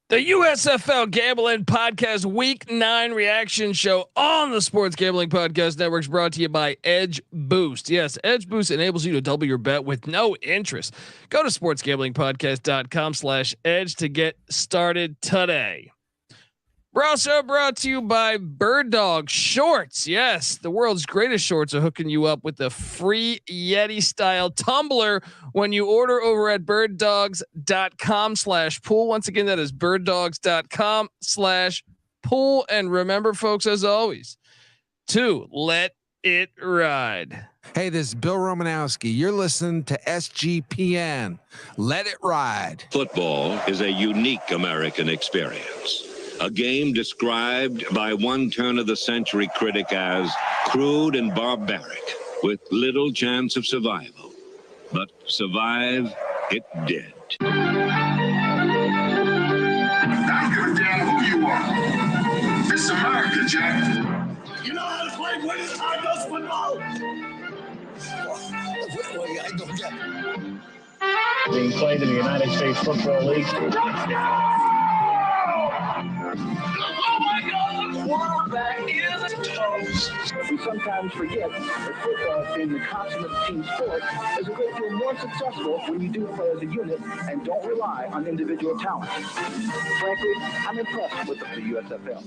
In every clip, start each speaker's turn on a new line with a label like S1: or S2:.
S1: The USFL Gambling Podcast Week 9 reaction show on the Sports Gambling Podcast Network is brought to you by Edge Boost. Yes, Edge Boost enables you to double your bet with no interest. Go to sportsgamblingpodcast.com/edge to get started today. We're also brought to you by Bird Dog Shorts. Yes, the world's greatest shorts are hooking you up with a free Yeti style tumbler when you order over at birddogs.com/pool. Once again, that is birddogs.com/pool. And remember, folks, as always, to let it ride.
S2: Hey, this is Bill Romanowski. You're listening to SGPN. Let it ride.
S3: Football is a unique American experience. A game described by one turn-of-the-century critic as crude and barbaric, with little chance of survival. But survive it did.
S4: I don't give a damn who you are. It's America, Jack. You know how to play British high-dose football? I don't get it.
S5: Being played in the United States Football League.
S4: Oh my God, the quarterback is toast.
S5: We sometimes forget that football, being the consummate team sport, is a great deal more successful when you do play as a unit and don't rely on individual talent. Frankly, I'm impressed with the USFL.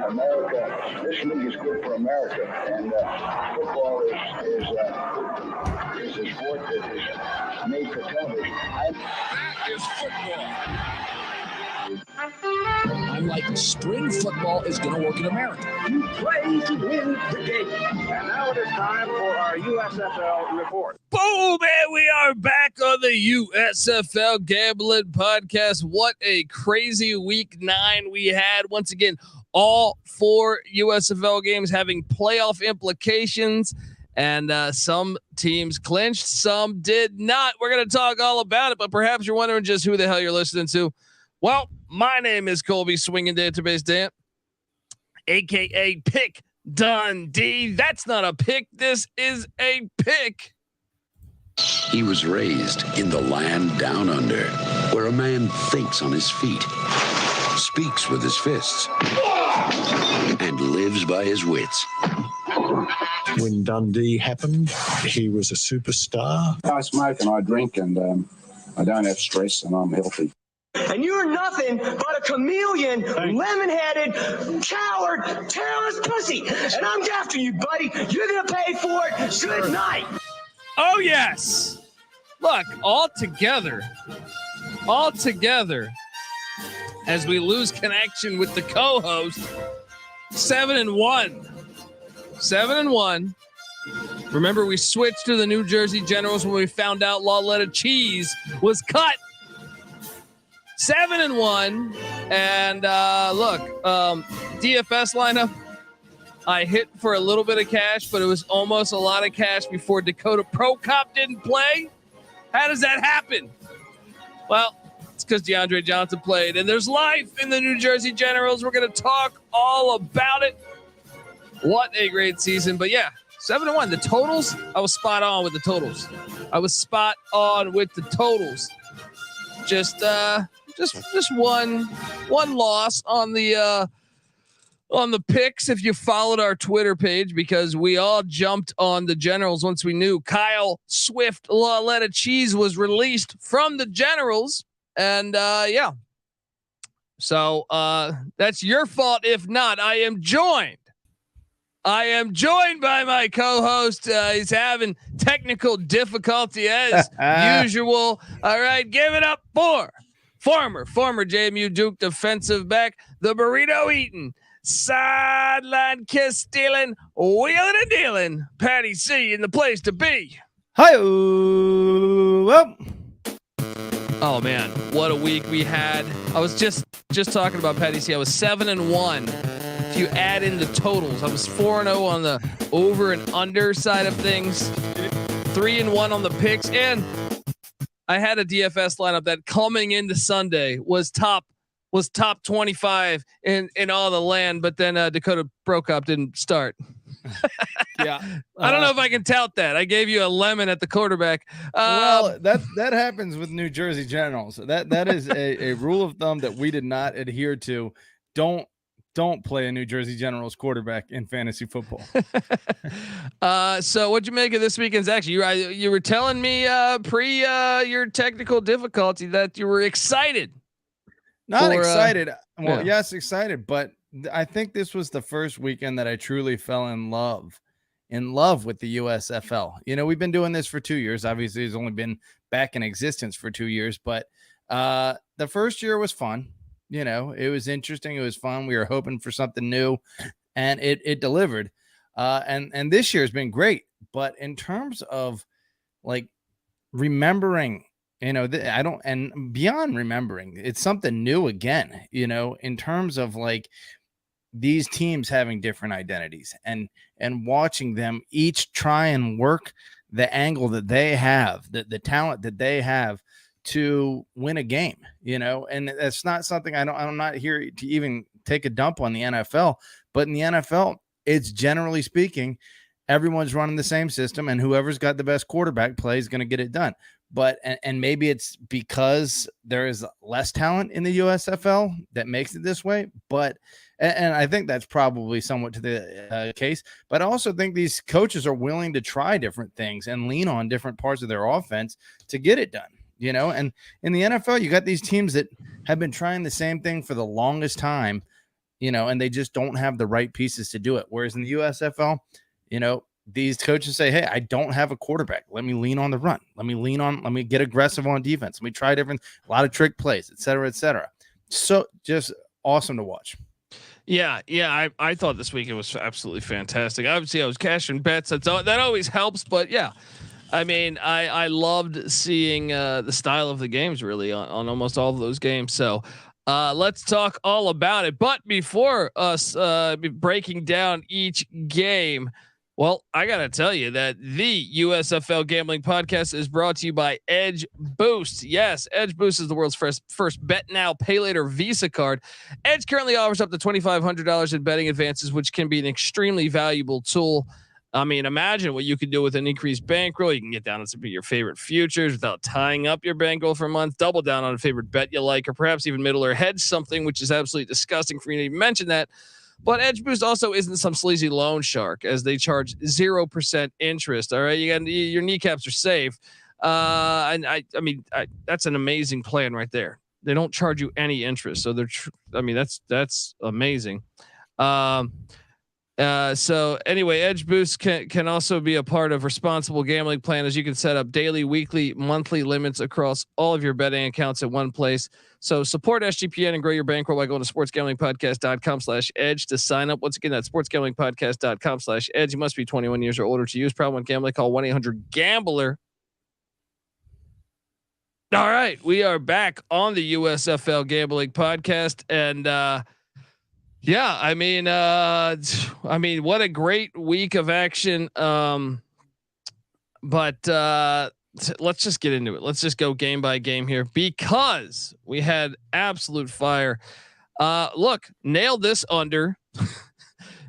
S6: America, this league is good for America, and football is a sport that is made for television.
S4: That is football.
S7: I'm like, spring football is going to work in America.
S5: You play to win the game. And now it is time for our USFL report.
S1: Boom, and we are back on the USFL Gambling Podcast. What a crazy week 9 we had. Once again, all 4 USFL games having playoff implications. And some teams clinched, some did not. We're going to talk all about it, but perhaps you're wondering just who the hell you're listening to. Well, my name is Colby Swinging Database Dan, aka Pick Dundee. That's not a pick. This is a pick.
S8: He was raised in the land down under, where a man thinks on his feet, speaks with his fists, and lives by his wits.
S9: When Dundee happened, he was a superstar.
S6: I smoke and I drink, and I don't have stress, and I'm healthy.
S10: And you're nothing but a chameleon, lemon-headed, coward, tailless pussy. And I'm after you, buddy. You're going to pay for it. Good night.
S1: Oh, yes. Look, all together, as we lose connection with the co-host, 7-1. 7-1. Remember, we switched to the New Jersey Generals when we found out Loletta Cheese was cut. 7-1, and look, DFS lineup. I hit for a little bit of cash, but it was almost a lot of cash before Dakota Pro Cop didn't play. How does that happen? Well, it's because DeAndre Johnson played, and there's life in the New Jersey Generals. We're going to talk all about it. What a great season! But yeah, 7-1. The totals, I was spot on with the totals. Just one loss on the picks if you followed our Twitter page, because we all jumped on the Generals once we knew Kyle Swift Loletta Cheese was released from the Generals. And yeah. So that's your fault. If not, I am joined by my co-host. He's having technical difficulty as usual. All right, give it up for former JMU Duke defensive back, the burrito eating, sideline kiss stealing, wheeling and dealing, Patty C in the place to be.
S11: Hi. Well.
S1: Oh man, what a week we had. I was just talking about Patty C. I was 7-1. If you add in the totals, I was 4-0 on the over and under side of things, 3-1 on the picks, and I had a DFS lineup that coming into Sunday was top 25 in all the land, but then Dakota Pro Cop didn't start.
S11: Yeah.
S1: I don't know if I can tout that. I gave you a lemon at the quarterback.
S11: Well, that happens with New Jersey Generals. That is a rule of thumb that we did not adhere to. Don't play a New Jersey Generals quarterback in fantasy football.
S1: So what'd you make of this weekend's action? You were telling me pre your technical difficulty that you were excited.
S11: Not excited. Well, yes, excited, but I think this was the first weekend that I truly fell in love with the USFL. You know, we've been doing this for 2 years. Obviously, it's only been back in existence for 2 years, but the first year was fun. You know, it was interesting. It was fun. We were hoping for something new, and it delivered. And this year has been great. But in terms of like remembering, you know, and beyond remembering, it's something new again, you know, in terms of like these teams having different identities and watching them each try and work the angle that they have, the talent that they have to win a game, you know. And that's not something I'm not here to even take a dump on the NFL, but in the NFL, it's generally speaking, everyone's running the same system, and whoever's got the best quarterback play is going to get it done. But and maybe it's because there is less talent in the USFL that makes it this way. But and I think that's probably somewhat to the case. But I also think these coaches are willing to try different things and lean on different parts of their offense to get it done. You know, and in the NFL, you got these teams that have been trying the same thing for the longest time, you know, and they just don't have the right pieces to do it. Whereas in the USFL, you know, these coaches say, hey, I don't have a quarterback. Let me lean on the run. Let me get aggressive on defense. Let me try a lot of trick plays, et cetera, et cetera. So just awesome to watch.
S1: Yeah. I thought this weekend was absolutely fantastic. Obviously, I was cashing bets. That always helps. But yeah, I mean, I loved seeing the style of the games really on almost all of those games. So let's talk all about it. But before us breaking down each game, well, I got to tell you that the USFL Gambling Podcast is brought to you by Edge Boost. Yes, Edge Boost is the world's first bet now, pay later Visa card. Edge currently offers up to $2,500 in betting advances, which can be an extremely valuable tool. I mean, imagine what you could do with an increased bankroll. You can get down on some of your favorite futures without tying up your bankroll for a month, double down on a favorite bet you like, or perhaps even middle or hedge something, which is absolutely disgusting for you to even mention that. But Edge Boost also isn't some sleazy loan shark, as they charge 0% interest. All right, your kneecaps are safe. And I mean, that's an amazing plan right there. They don't charge you any interest, so that's amazing. So anyway, Edge Boost can also be a part of responsible gambling plan, as you can set up daily, weekly, monthly limits across all of your betting accounts at one place. So support SGPN and grow your bankroll by going to sportsgamblingpodcast.com/edge to sign up. Once again, that's sportsgamblingpodcast.com/edge. You must be 21 years or older to use. Problem with gambling, call 1-800-GAMBLER. All right, we are back on the USFL Gambling Podcast, and yeah, I mean, what a great week of action. But let's just get into it. Let's just go game by game here, because we had absolute fire. Look, nailed this under.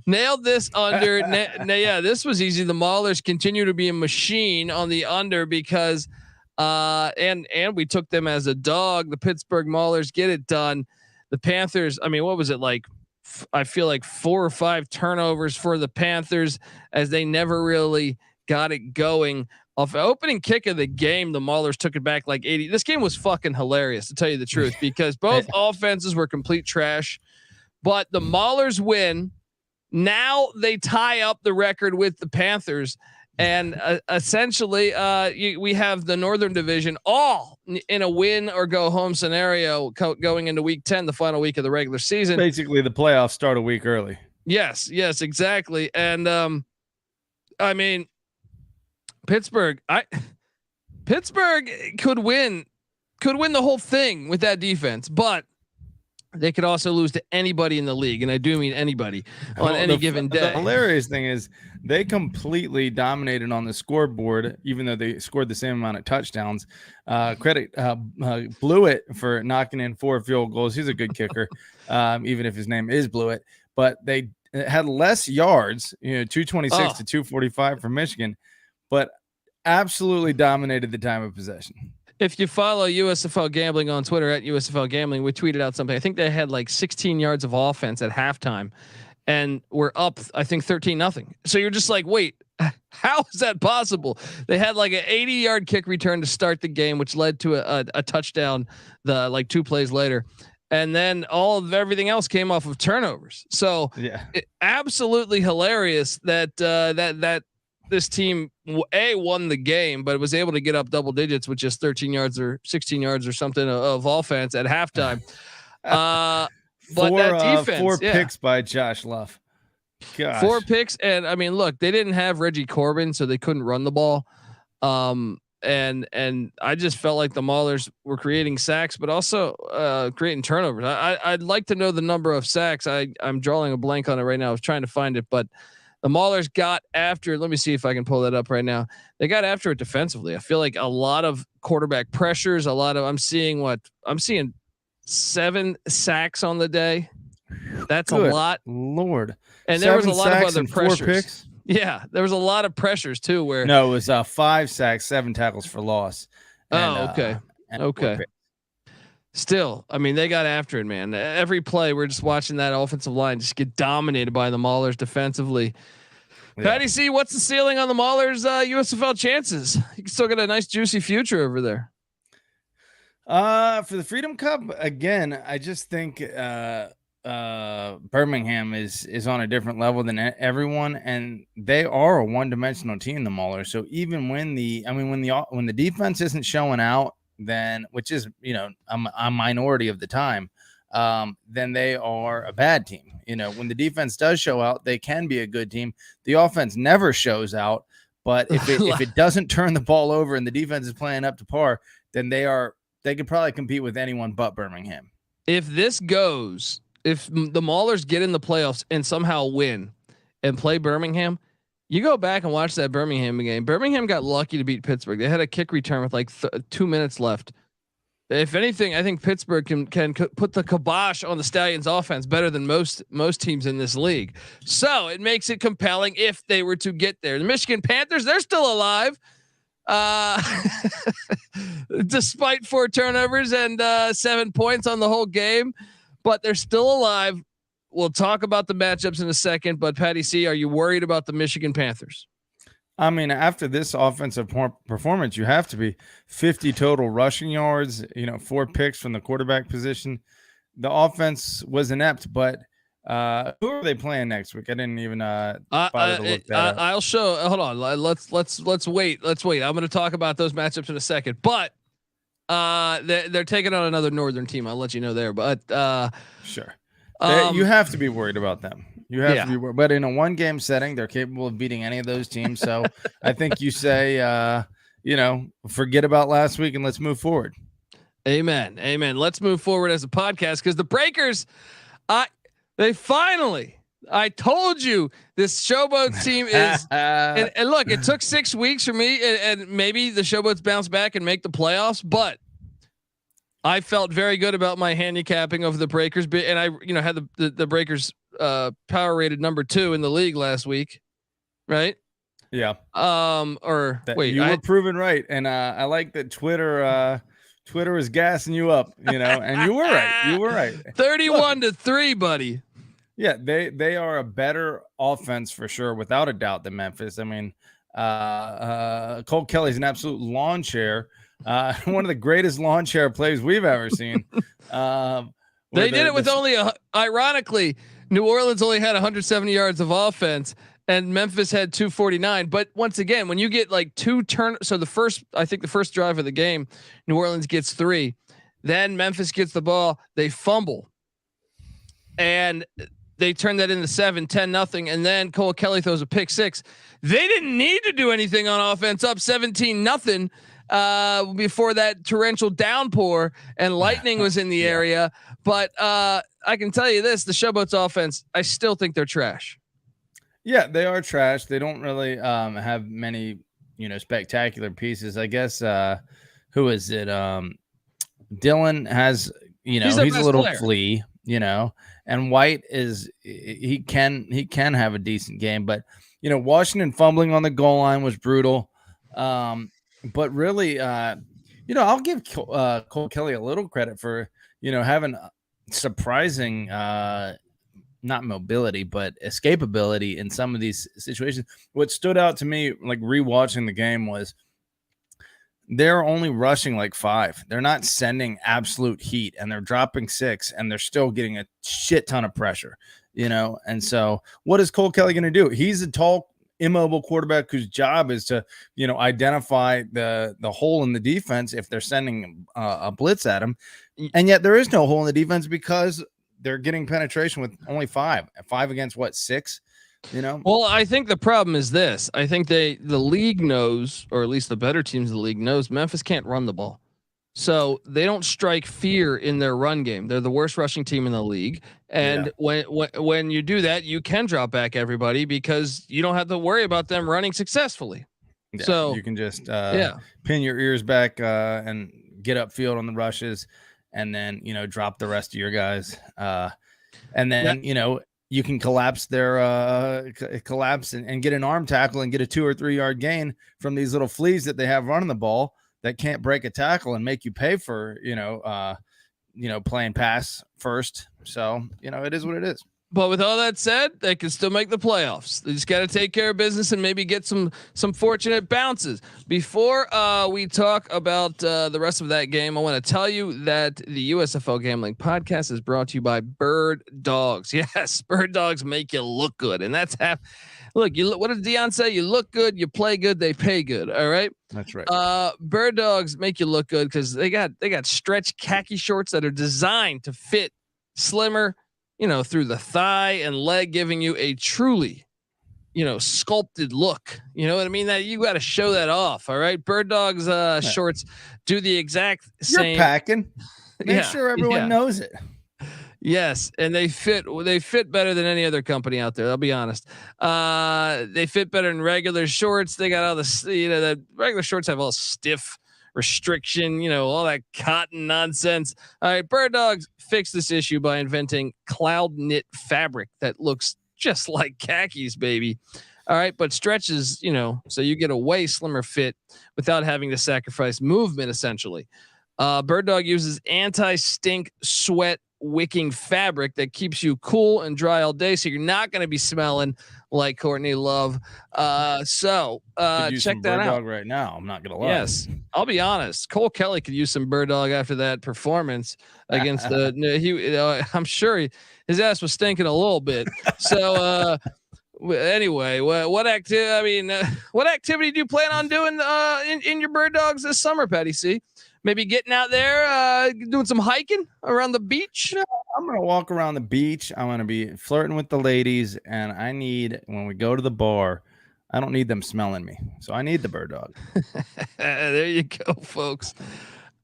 S1: Yeah, this was easy. The Maulers continue to be a machine on the under because and we took them as a dog. The Pittsburgh Maulers get it done. The Panthers, I mean, what was it like? I feel like 4 or 5 turnovers for the Panthers, as they never really got it going. Off opening kick of the game, the Maulers took it back like 80. This game was fucking hilarious, to tell you the truth, because both offenses were complete trash, but the Maulers win. Now they tie up the record with the Panthers. And essentially, we have the Northern Division all in a win or go home scenario going into week 10, the final week of the regular season.
S11: Basically, the playoffs start a week early.
S1: Yes, exactly. And I mean, Pittsburgh could win the whole thing with that defense, but they could also lose to anybody in the league, and I do mean anybody on any given day.
S11: The hilarious thing is they completely dominated on the scoreboard, even though they scored the same amount of touchdowns. Blewett for knocking in 4 field goals. He's a good kicker, even if his name is Blewett. But they it had less yards, 226 to 245 for Michigan, but absolutely dominated the time of possession.
S1: If you follow USFL Gambling on Twitter at USFL Gambling, we tweeted out something. I think they had like 16 yards of offense at halftime, and we're up, I think 13-0. So you're just like, wait, how is that possible? They had like an 80-yard kick return to start the game, which led to a touchdown. The 2 plays later, and then all of everything else came off of turnovers. So absolutely hilarious that that this team won the game, but was able to get up double digits with just 13 yards or 16 yards or something of offense at halftime. But that defense,
S11: 4 picks by Josh Luff. Gosh.
S1: 4 picks, and I mean, look, they didn't have Reggie Corbin, so they couldn't run the ball. And I just felt like the Maulers were creating sacks, but also creating turnovers. I'd like to know the number of sacks. I'm drawing a blank on it right now. I was trying to find it, but the Maulers got after. Let me see if I can pull that up right now. They got after it defensively. I feel like a lot of quarterback pressures. I'm seeing 7 sacks on the day. That's
S11: Good
S1: a lot,
S11: Lord.
S1: And there was a lot of other pressures. 4 picks. Yeah, there was a lot of pressures too. Where
S11: no, it was 5 sacks, 7 tackles for loss. And,
S1: okay. Still, I mean, they got after it, man. Every play, we're just watching that offensive line just get dominated by the Maulers defensively. Yeah. Patty C, what's the ceiling on the Maulers USFL chances? You can still get a nice juicy future over there.
S11: For the Freedom Cup, again, I just think Birmingham is on a different level than everyone, and they are a one-dimensional team, the Maulers. So even when the defense isn't showing out, then which is a minority of the time, then they are a bad team. When the defense does show out, they can be a good team. The offense never shows out, but if it doesn't turn the ball over and the defense is playing up to par, then they could probably compete with anyone but Birmingham.
S1: If the Maulers get in the playoffs and somehow win and play Birmingham, you go back and watch that Birmingham game. Birmingham got lucky to beat Pittsburgh. They had a kick return with like 2 minutes left. If anything, I think Pittsburgh can put the kibosh on the Stallions offense better than most teams in this league. So it makes it compelling if they were to get there. The Michigan Panthers, they're still alive. Despite 4 turnovers and 7 points on the whole game, but they're still alive. We'll talk about the matchups in a second, but Patty C, are you worried about the Michigan Panthers?
S11: I mean, after this offensive performance, you have to be. 50 total rushing yards, 4 picks from the quarterback position. The offense was inept, but who are they playing next week? I didn't even bother to look that up.
S1: I'll show. Hold on. Let's wait. I'm going to talk about those matchups in a second, but they're taking on another Northern team. I'll let you know there, but
S11: sure. You have to be worried about them. You have to be worried, but in a 1-game setting, they're capable of beating any of those teams. So I think you say, forget about last week and let's move forward.
S1: Amen. Let's move forward as a podcast because the Breakers, they finally. I told you this Showboats team is, and look, it took 6 weeks for me, and maybe the Showboats bounce back and make the playoffs, but I felt very good about my handicapping of the Breakers, and I, had the Breakers power rated number 2 in the league last week, right?
S11: Yeah.
S1: You were
S11: proven right, and I like that Twitter is gassing you up, and you were right. You were right.
S1: 31-3, buddy.
S11: Yeah, they are a better offense for sure, without a doubt, than Memphis. I mean, Cole Kelley's an absolute lawn chair. One of the greatest lawn chair plays we've ever seen.
S1: They did it with ironically, New Orleans only had 170 yards of offense and Memphis had 249. But once again, when you get like 2 so the first drive of the game, New Orleans gets 3, then Memphis gets the ball, they fumble, and they turn that into 7-10-0. And then Cole Kelley throws a pick 6. They didn't need to do anything on offense, up 17-0. Before that torrential downpour and lightning was in the area. But I can tell you this, the Showboats offense, I still think they're trash.
S11: Yeah, they are trash. They don't really have many, spectacular pieces. I guess who is it? Dylan has, he's a little flea. and White he can have a decent game, but Washington fumbling on the goal line was brutal. But really, I'll give Cole Kelley a little credit for, having surprising, not mobility, but escapability in some of these situations. What stood out to me, like rewatching the game, was they're only rushing like 5. They're not sending absolute heat, and they're dropping 6, and they're still getting a shit ton of pressure, And so what is Cole Kelley going to do? He's a tall, immobile quarterback whose job is to, identify the hole in the defense if they're sending a blitz at him. And yet there is no hole in the defense because they're getting penetration with only 5 against 6,
S1: Well, I think the problem is this. I think the league knows, or at least the better teams in the league knows, Memphis can't run the ball. So they don't strike fear in their run game. They're the worst rushing team in the league. And when you do that, you can drop back everybody because you don't have to worry about them running successfely.
S11: Yeah,
S1: so
S11: you can just pin your ears back and get upfield on the rushes, and then drop the rest of your guys. And then you can collapse their collapse and get an arm tackle and get a 2 or 3 yard gain from these little fleas that they have running the ball that can't break a tackle and make you pay for, playing pass first. So, it is what it is.
S1: But with all that said, they can still make the playoffs. They just got to take care of business and maybe get some fortunate bounces. Before we talk about the rest of that game, I want to tell you that the USFL Gambling Podcast is brought to you by Bird Dogs. Yes, Bird Dogs make you look good, and that's half. Look, what did Dion say? You look good, you play good, they pay good. All right,
S11: that's right.
S1: Bird Dogs make you look good because they got stretch khaki shorts that are designed to fit slimmer, through the thigh and leg, giving you a truly, sculpted look. You know what I mean? That you got to show that off. All right. Bird Dogs shorts do the exact same.
S11: You're packing. Make sure everyone knows it.
S1: Yes, and they fit better than any other company out there. I'll be honest. They fit better than regular shorts. They got all the the regular shorts have all stiff restriction, all that cotton nonsense. All right, Bird Dogs fixed this issue by inventing cloud knit fabric that looks just like khakis, baby. All right, but stretches, so you get a way slimmer fit without having to sacrifice movement, essentially. Bird Dog uses anti-stink sweat wicking fabric that keeps you cool and dry all day, so you're not going to be smelling like Courtney Love. So check that
S11: Bird
S1: out
S11: Dog right now. I'm not going to lie.
S1: Yes, I'll be honest. Cole Kelley could use some Bird Dog after that performance against I'm sure his ass was stinking a little bit. So anyway, what activity do you plan on doing in your Bird Dogs this summer, Patty C? Maybe getting out there, doing some hiking around the beach.
S11: I'm going to walk around the beach. I'm going to be flirting with the ladies. And when we go to the bar, I don't need them smelling me. So I need the Bird Dog.
S1: There you go, folks.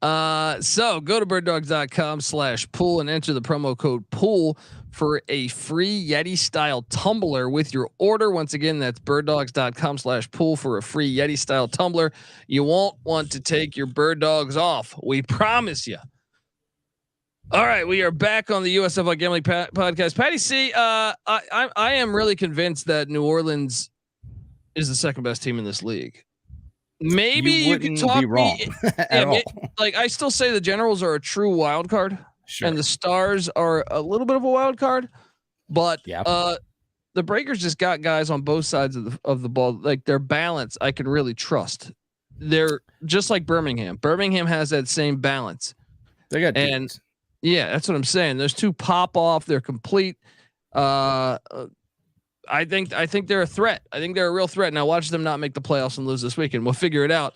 S1: So go to birddogs.com/pool and enter the promo code POOL for a free Yeti style tumbler with your order. Once again, that's birddogs.com/pool for a free Yeti style tumbler. You won't want to take your Bird Dogs off. We promise you. All right. We are back on the USFL Gambling Podcast. Patty C, I am really convinced that New Orleans is the second best team in this league. Maybe you can talk
S11: be wrong at all.
S1: Like, I still say the Generals are a true wild card. Sure. And the Stars are a little bit of a wild card, but the Breakers just got guys on both sides of the ball. Like, their balance, I can really trust. They're just like Birmingham. Birmingham has that same balance.
S11: They got dudes.
S1: Yeah, that's what I'm saying. Those two pop off. They're complete. I think they're a threat. I think they're a real threat. Now watch them not make the playoffs and lose this weekend. We'll figure it out.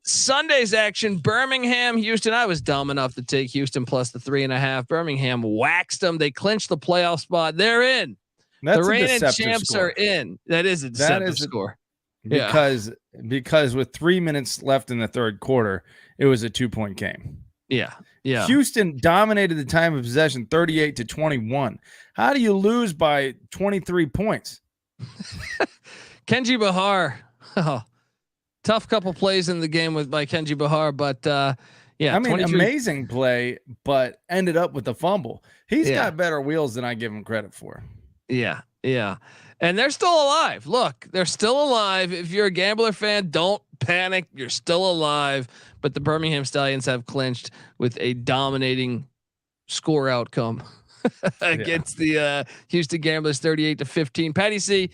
S1: Sunday's action, Birmingham, Houston. I was dumb enough to take Houston plus the 3.5. Birmingham waxed them. They clinched the playoff spot. They're in.
S11: That's
S1: the reigning champs
S11: score.
S1: Are in. That is a deceptive score.
S11: Because with 3 minutes left in the third quarter, it was a 2-point game.
S1: Yeah. Yeah.
S11: Houston dominated the time of possession 38-21. How do you lose by 23 points?
S1: Kenji Bahar. Tough couple plays in the game by Kenji Bahar, but
S11: Yeah, I mean, 23. Amazing play, but ended up with the fumble. He's got better wheels than I give him credit for.
S1: Yeah. And they're still alive. Look, they're still alive. If you're a Gambler fan, don't panic. You're still alive. But the Birmingham Stallions have clinched with a dominating score outcome against the Houston Gamblers, 38-15. Patty C,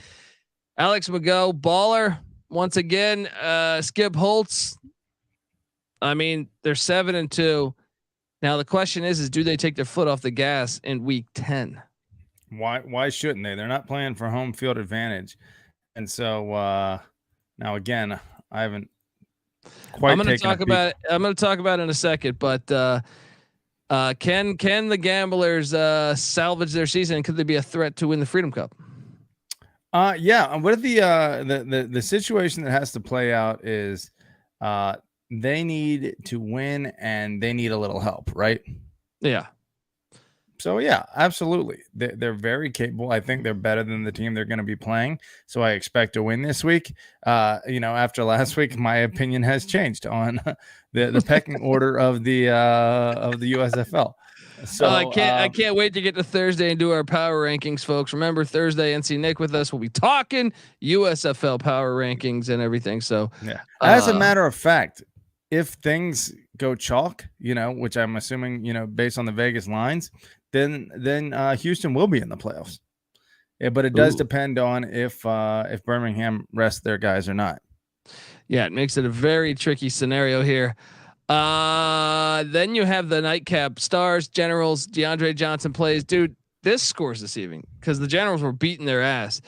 S1: Alex Mago, baller once again. Skip Holtz. I mean, they're 7-2. Now the question is do they take their foot off the gas in week 10?
S11: Why shouldn't they? They're not playing for home field advantage. And so now again, I haven't quite I'm going to talk about it in a second, but can the Gamblers salvage their season? Could they be a threat to win the Freedom Cup? Yeah. What if the situation that has to play out is they need to win and they need a little help, right?
S1: Yeah.
S11: So yeah, absolutely. They're very capable. I think they're better than the team they're going to be playing. So I expect to win this week. After last week, my opinion has changed on the pecking order of the USFL. So
S1: I can't wait to get to Thursday and do our power rankings, folks. Remember Thursday, NC Nick with us. We'll be talking USFL power rankings and everything. So
S11: yeah, as a matter of fact, if things go chalk, which I'm assuming, based on the Vegas lines, then Houston will be in the playoffs. Yeah, but it does depend on if Birmingham rests their guys or not.
S1: Yeah, it makes it a very tricky scenario here. Then you have the nightcap: Stars, Generals. DeAndre Johnson plays. Dude, this score's deceiving because the Generals were beating their ass.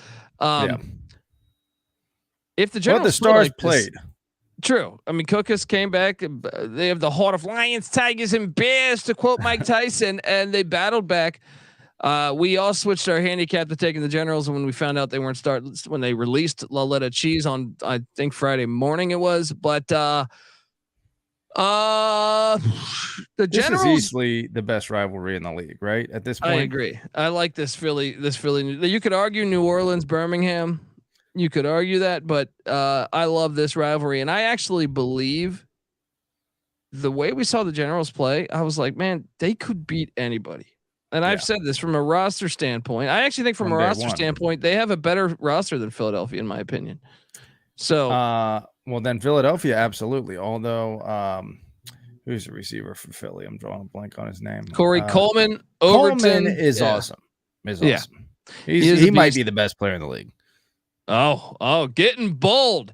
S1: If the Generals,
S11: the Stars played.
S1: True. I mean, Cookus came back. They have the heart of lions, tigers, and bears, to quote Mike Tyson, and they battled back. We all switched our handicap to taking the Generals, and when we found out they weren't starting, when they released Laletta Cheese on, I think Friday morning it was, but the Generals
S11: is easily the best rivalry in the league, right? At this point,
S1: I agree. I like this Philly. You could argue New Orleans, Birmingham. You could argue that, but I love this rivalry, and I actually believe the way we saw the Generals play. I was like, man, they could beat anybody. And I've said this from a roster standpoint. I actually think from a roster standpoint, they have a better roster than Philadelphia, in my opinion. So,
S11: well, then Philadelphia, absolutely. Although, who's the receiver for Philly? I'm drawing a blank on his name.
S1: Corey Coleman. Overton
S11: is awesome. Awesome. He might be the best player in the league.
S1: Oh, getting bold.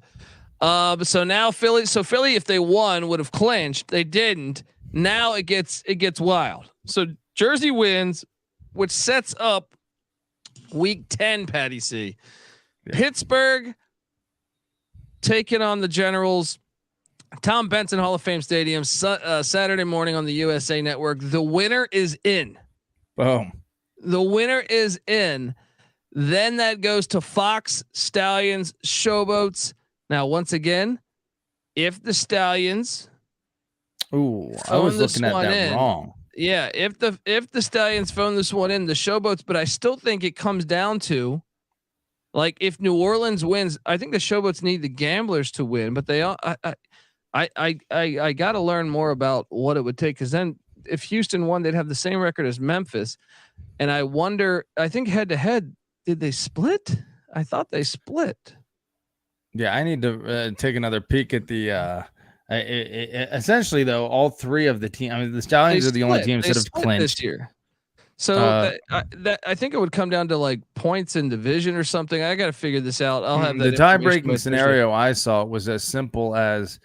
S1: So now Philly, if they won, would have clinched. They didn't. Now it gets wild. So Jersey wins, which sets up week 10, Patty C. Yeah. Pittsburgh taking on the Generals. Tom Benson Hall of Fame Stadium, Saturday morning on the USA Network. The winner is in.
S11: Boom.
S1: The winner is in. Then that goes to Fox, Stallions, Showboats. Now, once again, if the Stallions,
S11: I was looking at that wrong.
S1: Yeah, if the Stallions phone this one in, the Showboats, but I still think it comes down to, like, if New Orleans wins, I think the Showboats need the Gamblers to win, but they all, I got to learn more about what it would take, because then if Houston won, they'd have the same record as Memphis, and I wonder, I think head to head. Did they split? I thought they split.
S11: Yeah, I need to take another peek at the. Essentially, though, all three of the teams. I mean, the Stallions are the only teams that have clinched
S1: this year. So I think it would come down to like points in division or something. I got to figure this out. I'll have
S11: the tie-breaking scenario. I saw was as simple as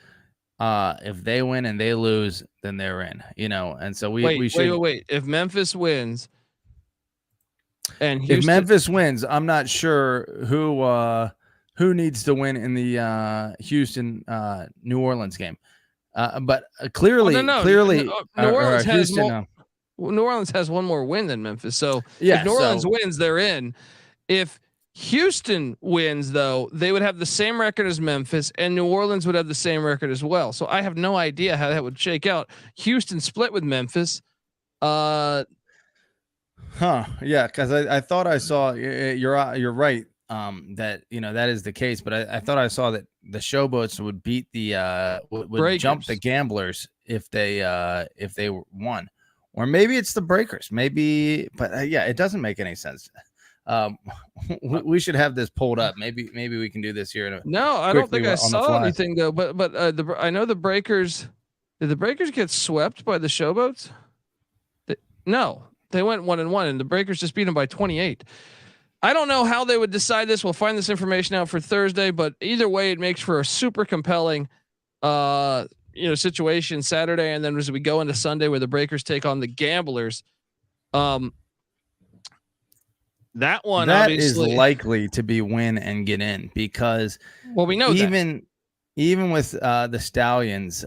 S11: if they win and they lose, then they're in. And so we should
S1: wait. If Memphis wins. And
S11: Houston, if Memphis wins, I'm not sure who needs to win in the Houston New Orleans game. But clearly, New
S1: Orleans has New Orleans has one more win than Memphis. So if New Orleans wins, they're in. If Houston wins, though, they would have the same record as Memphis, and New Orleans would have the same record as well. So I have no idea how that would shake out. Houston split with Memphis.
S11: Yeah, because I thought I saw you're right. That that is the case, but I thought I saw that the Showboats would beat the would jump the Gamblers if they won, or maybe it's the Breakers. Maybe, but yeah, it doesn't make any sense. We should have this pulled up. Maybe we can do this here.
S1: No, I don't think I saw anything though. But I know the Breakers. Did the Breakers get swept by the Showboats? No, they went 1-1, and the Breakers just beat them by 28. I don't know how they would decide this. We'll find this information out for Thursday, but either way, it makes for a super compelling, situation Saturday. And then as we go into Sunday, where the Breakers take on the Gamblers, that one
S11: is likely to be win and get in, because
S1: we know
S11: even with the Stallions,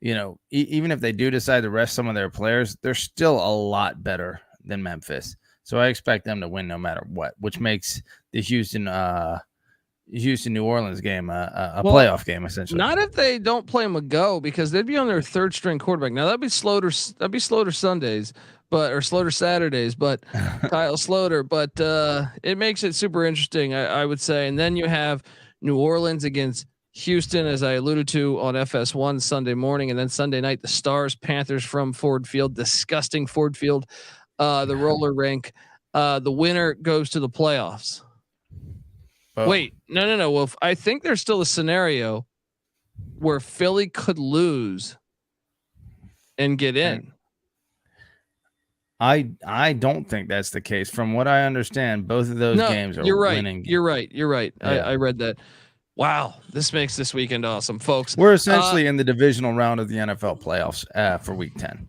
S11: even if they do decide to rest some of their players, they're still a lot better than Memphis. So I expect them to win no matter what, which makes the Houston New Orleans game a playoff game essentially. Not
S1: if they don't play Mago, because they'd be on their third string quarterback. Now that'd be Sloter Sundays, or Sloter Saturdays, but Kyle Sloter. But it makes it super interesting, I would say. And then you have New Orleans against Houston, as I alluded to, on FS1 Sunday morning, and then Sunday night the Stars Panthers from Ford Field, disgusting Ford Field. The roller rink, the winner goes to the playoffs. Oh. Wait, no. Well, I think there's still a scenario where Philly could lose and get in.
S11: I don't think that's the case. From what I understand, both of those games are winning.
S1: You're right. Yeah. I read that. Wow, this makes this weekend awesome, folks.
S11: We're essentially in the divisional round of the NFL playoffs for Week 10.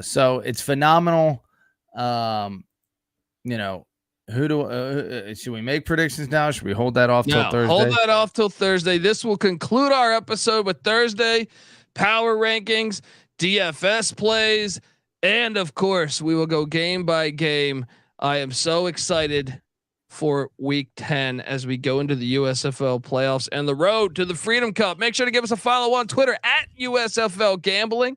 S11: So it's phenomenal. Should we make predictions now? Should we hold that off till Thursday?
S1: Hold that off till Thursday. This will conclude our episode with Thursday power rankings, DFS plays, and of course we will go game by game. I am so excited for Week 10 as we go into the USFL playoffs and the road to the Freedom Cup. Make sure to give us a follow on Twitter at USFL Gambling.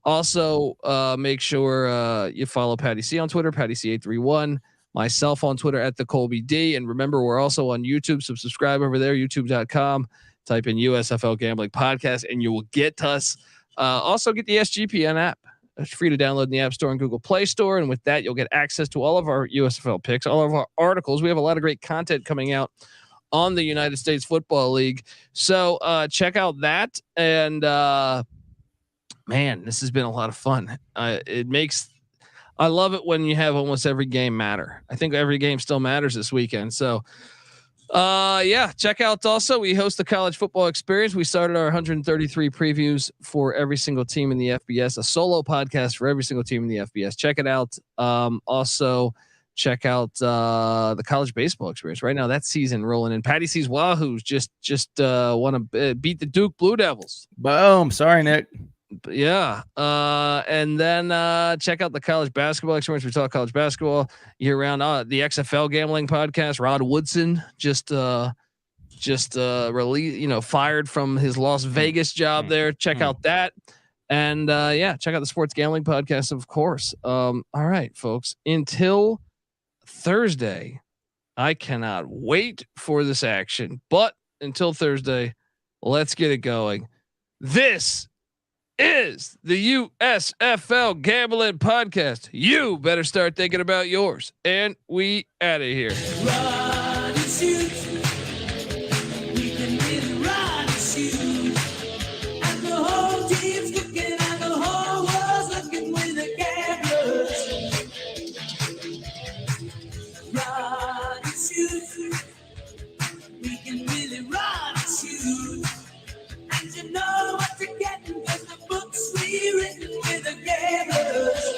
S1: Also, make sure you follow Patty C on Twitter, Patty C831, myself on Twitter at the Colby D. And remember, we're also on YouTube, so subscribe over there, youtube.com. Type in USFL Gambling Podcast, and you will get us. Also, get the SGPN app. It's free to download in the App Store and Google Play Store. And with that, you'll get access to all of our USFL picks, all of our articles. We have a lot of great content coming out on the United States Football League. So check out that. And man, this has been a lot of fun. I love it when you have almost every game matter. I think every game still matters this weekend. So check out also, we host the College Football Experience. We started our 133 previews for every single team in the FBS, a solo podcast for every single team in the FBS. Check it out. Also check out the College Baseball Experience. Right now that season rolling in. Patty C's Wahoos just want to beat the Duke Blue Devils.
S11: Boom. Sorry, Nick.
S1: Yeah. And then check out the College Basketball Experience. We talk college basketball year round. The XFL Gambling Podcast. Rod Woodson just fired from his Las Vegas job there. Check out that. And check out the Sports Gambling Podcast, of course. All right, folks. Until Thursday, I cannot wait for this action. But until Thursday, let's get it going. This is the USFL Gambling Podcast. You better start thinking about yours. And we out of here.